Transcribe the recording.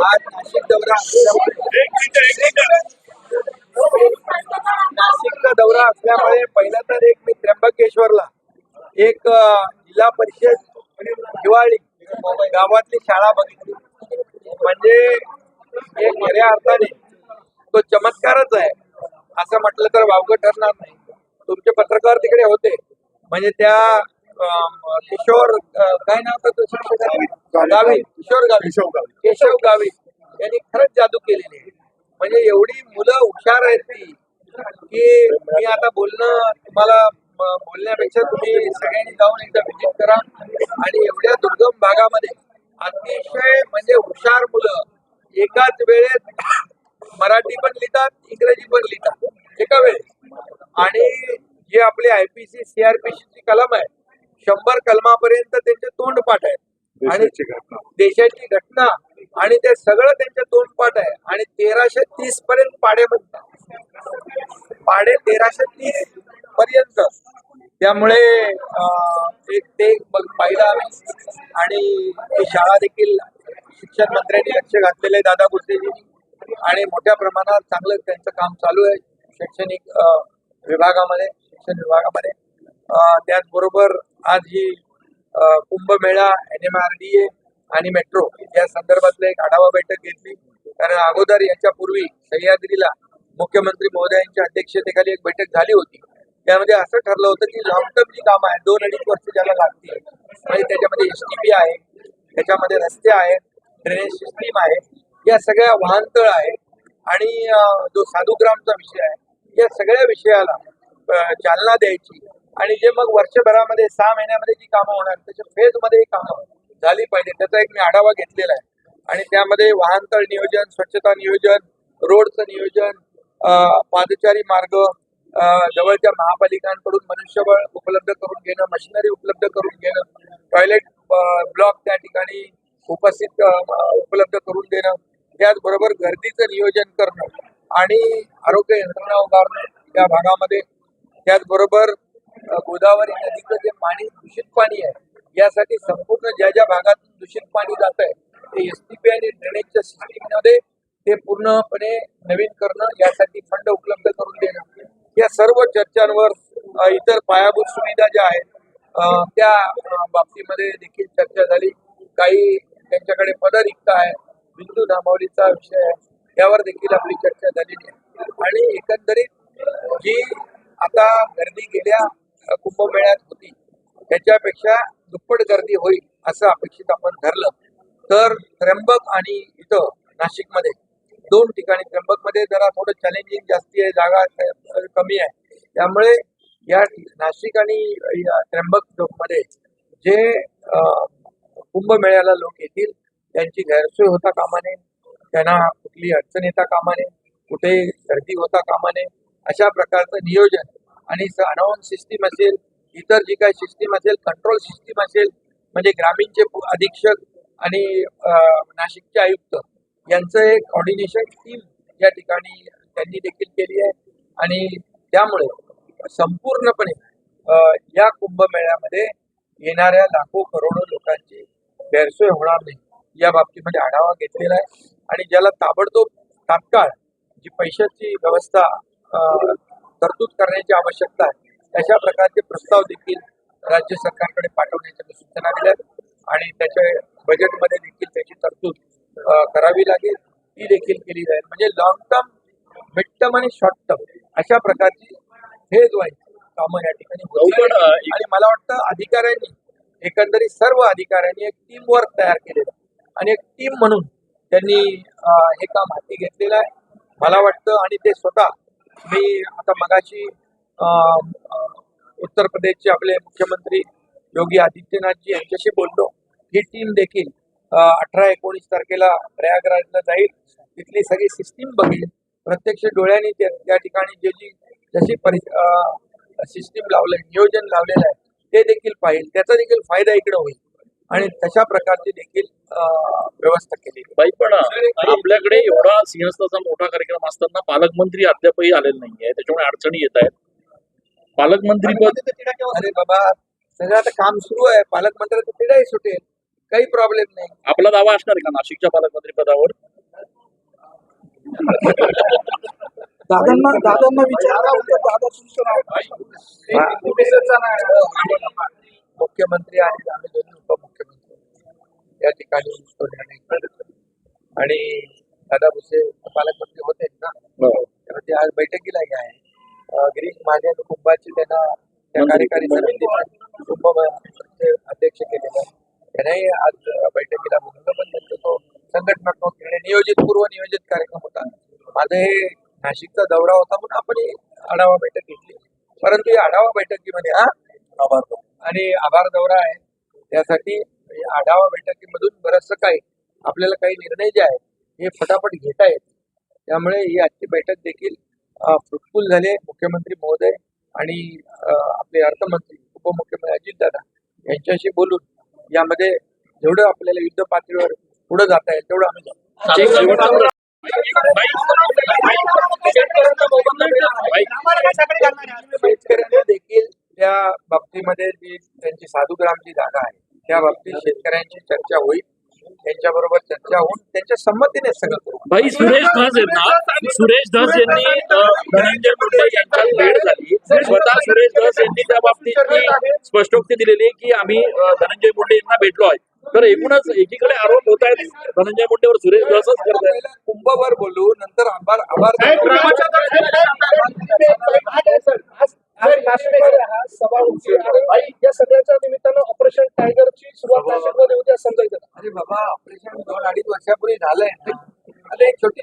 आज नाशिकचा दौरा असल्यामुळे पहिला तर एक मी त्र्यंबकेश्वरला एक जिल्हा परिषद हिवाळी गावातली शाळा बघितली. म्हणजे एक खऱ्या अर्थाने तो चमत्कारच आहे असं म्हटलं तर वावगं ठरणार नाही. तुमचे पत्रकार तिकडे होते, म्हणजे त्या किशोर काय नाव होतं गावी केशव गावी यांनी खरंच जादू केलेली आहे. म्हणजे एवढी मुलं हुशार आहेत ती की मी आता तुम्हाला बोलण्यापेक्षा तुम्ही सगळ्यांनी जाऊन एकदा व्हिजिट करा. आणि एवढ्या दुर्गम भागामध्ये अतिशय म्हणजे हुशार मुलं एकाच वेळेत मराठी पण लिहितात, इंग्रजी पण लिहितात एका वेळेस. आणि जे आपले IPC CRPC ची कलम आहे 100 कलमापर्यंत त्यांचे तोंडपाठ आहे आणि देशाची घटना आणि ते सगळं त्यांचे तोंडपाठ आहे. आणि 1330 पर्यंत पाडे म्हणतात, पाडे 1330 पर्यंत. त्यामुळे ते पाहिलं आम्ही. आणि ती शाळा देखील शिक्षण मंत्र्यांनी लक्ष घातलेलं आहे, दादा भुसेजींनी. आणि मोठ्या प्रमाणात चांगलं त्यांचं काम चालू आहे शैक्षणिक विभागामध्ये, शिक्षण विभागामध्ये. त्याचबरोबर आज ही कुंभमेळा, NMRDA आणि मेट्रो या संदर्भातलं एक आढावा बैठक घेतली. कारण अगोदर याच्यापूर्वी सह्याद्रीला मुख्यमंत्री महोदयांच्या अध्यक्षतेखाली एक बैठक झाली होती. त्यामध्ये असं ठरलं होतं की लॉंग टर्म जी कामं आहेत 2-2.5 वर्ष ज्याला लागतील, म्हणजे त्याच्यामध्ये STP आहे, त्याच्यामध्ये रस्ते आहेत, ड्रेनेज सिस्टीम आहे, या सगळ्या वाहनतळ आहे आणि जो साधुग्रामचा विषय आहे, या सगळ्या विषयाला चालना द्यायची. आणि जे मग वर्षभरामध्ये 6 महिन्यामध्ये जी कामं होणार त्याच्या फेजमध्ये ही कामं झाली पाहिजे, त्याचा एक मी आढावा घेतलेला आहे. आणि त्यामध्ये वाहनतळ नियोजन, स्वच्छता नियोजन, रोडचं नियोजन, पादचारी मार्ग, जवळच्या महापालिकांकडून मनुष्यबळ उपलब्ध करून घेणं, मशिनरी उपलब्ध करून घेणं, टॉयलेट ब्लॉक त्या ठिकाणी उपलब्ध करून देणं, त्याचबरोबर गर्दीचं नियोजन करणं आणि आरोग्य यंत्रणा उभारणं त्या भागामध्ये. त्याचबरोबर गोदावरी नदीचं जे पाणी दूषित पाणी आहे, यासाठी संपूर्ण ज्या ज्या भागातून दूषित पाणी जात आहे ते STP आणि ड्रेनेजच्या सिस्टीममध्ये ते पूर्णपणे नवीन करणं, यासाठी फंड उपलब्ध करून देणं. या सर्व चर्चांवर इतर पायाभूत सुविधा ज्या आहेत त्या बाबतीमध्ये देखील चर्चा झाली. काही त्यांच्याकडे पदरिक्त आहे, बिंदू नामावलीचा विषय आहे, त्यावर देखील आपली चर्चा झालेली आहे. आणि एकंदरीत जी आता गर्दी गेल्या कुंभमेळ्यात होती त्याच्यापेक्षा दुप्पट गर्दी होईल असं अपेक्षित आपण धरलं तर त्र्यंबक आणि इथं नाशिकमध्ये 2 ठिकाणी, त्र्यंबकमध्ये जरा थोडं चॅलेंजिंग जास्ती आहे, जागा कमी आहे. त्यामुळे या नाशिक आणि त्र्यंबक मध्ये जे कुंभमेळ्याला लोक येतील त्यांची गैरसोय होता कामा नये, त्यांना कुठली अडचण येता कामा नये, कुठे गर्दी होता कामा नये, अशा प्रकारचं नियोजन. आणि अनाउन्स सिस्टीम असेल, इतर जी काही सिस्टीम असेल, कंट्रोल सिस्टीम असेल, म्हणजे ग्रामीणचे अधीक्षक आणि नाशिकचे आयुक्त यांचं एक कॉर्डिनेशन टीम या ठिकाणी त्यांनी देखील केली आहे. आणि त्यामुळे संपूर्णपणे या कुंभमेळ्यामध्ये येणाऱ्या लाखो करोडो लोकांची गैरसोय होणार नाही या बाबतीमध्ये आढावा घेतलेला आहे. आणि ज्याला ताबडतोब तात्काळ जी पैशाची व्यवस्था तरतूद करण्याची आवश्यकता आहे तशा प्रकारचे प्रस्ताव देखील राज्य सरकारकडे पाठवण्याच्या सूचना दिल्या आणि त्याच्या बजेटमध्ये देखील त्याची तरतूद करावी लागेल, ती देखील केली जाईल. म्हणजे लॉंग टर्म, मिड टर्म आणि शॉर्ट टर्म अशा प्रकारची फेज वाईज कामं या ठिकाणी होतील. आणि मला वाटतं अधिकाऱ्यांनी, एकंदरीत सर्व अधिकाऱ्यांनी एक टीम वर्क तयार केलेलं आणि एक टीम म्हणून त्यांनी हे काम हाती घेतलेलं आहे मला वाटतं. आणि ते स्वतः, मी आता मगाशी उत्तर प्रदेशचे आपले मुख्यमंत्री योगी आदित्यनाथजी यांच्याशी बोललो. ही टीम देखील 18-19 तारखेला प्रयागराजला जाईल, तिथली सगळी सिस्टीम बघेल, प्रत्यक्ष डोळ्यांनी त्या ठिकाणी जशी सिस्टीम लावलंय, नियोजन लावलेलं आहे ते देखील पाहिजे, त्याचा देखील फायदा इकडे होईल आणि तशा प्रकारची देखील व्यवस्था केली. बाई पण आपल्याकडे एवढा सिंहस्थाचा मोठा कार्यक्रम असताना पालकमंत्री अद्यापही आलेले नाहीये, त्याच्यामुळे अडचणी येत आहेत. पालकमंत्री अरे बाबा, सगळं आता काम सुरू आहे, पालकमंत्र्याचं तिडाही सुटेल. काही प्रॉब्लेम नाही. आपला दावा असणार आहे का नाशिकच्या पालकमंत्री पदावर? दादांना विचारलं होतं, दादा तुमचं नाव मुख्यमंत्री आणि आम्ही दोन्ही उपमुख्यमंत्री या ठिकाणी तो निर्णय घेतला. आणि दादा भुसे पालकमंत्री होते ना, तर ते आज बैठकीलाही आहे. गिरीश महाजन कुंभाची त्यांना त्या कार्यकारी समितीचे कुंभाचे अध्यक्ष केलेले आहे. त्यांनाही आज बैठकीला बोलवलं, पण त्यांचा तो संघटनात्मक निर्णय पूर्व नियोजित कार्यक्रम होता. माझं हे नाशिकचा दौरा होता म्हणून आपण ही आढावा बैठक घेतली. परंतु या आढावा बैठकीमध्ये आभार दौरा आहे. त्यासाठी आढावा बैठकीमधून बरचसं काही आपल्याला काही निर्णय जे आहेत हे फटाफट घेता येत. त्यामुळे ही आजची बैठक देखील फ्रुटफुल झाले. मुख्यमंत्री महोदय आणि आपले अर्थमंत्री उपमुख्यमंत्री अजितदादा यांच्याशी बोलून यामध्ये जेवढं आपल्याला युद्ध पातळीवर पुढे जाता येईल तेवढं आम्ही जाऊ. शेतकऱ्यांना देखील त्या बाबतीमध्ये जी त्यांची साधूग्रामची जागा आहे त्या बाबतीत शेतकऱ्यांची चर्चा होईल. त्यांच्याबरोबर चर्चा होऊन त्यांच्या संमतीने सगळं करू. भाई सुरेश धस आहेत ना, सुरेश धस यांनी धनंजय मुंडे यांच्यात भेट झाली. स्वतः सुरेश धस यांनी त्या बाबतीत स्पष्टोक्ती दिलेली की आम्ही धनंजय मुंडे यांना भेटलो आहे. तर एकूणच एकीकडे आरोप होत आहेत धनंजय मुंडेवर, सुरेश धसच करत आहेत. कुंभवर बोलू, नंतर आभार सभा होती आणि या सगळ्याच्या निमित्तानं ऑपरेशन टायगरची सुरुवात नाशिकमध्ये होती असं समजायचं. अरे बाबा, ऑपरेशन 2-2.5 वर्षापूर्वी झालंय. अरे छोटी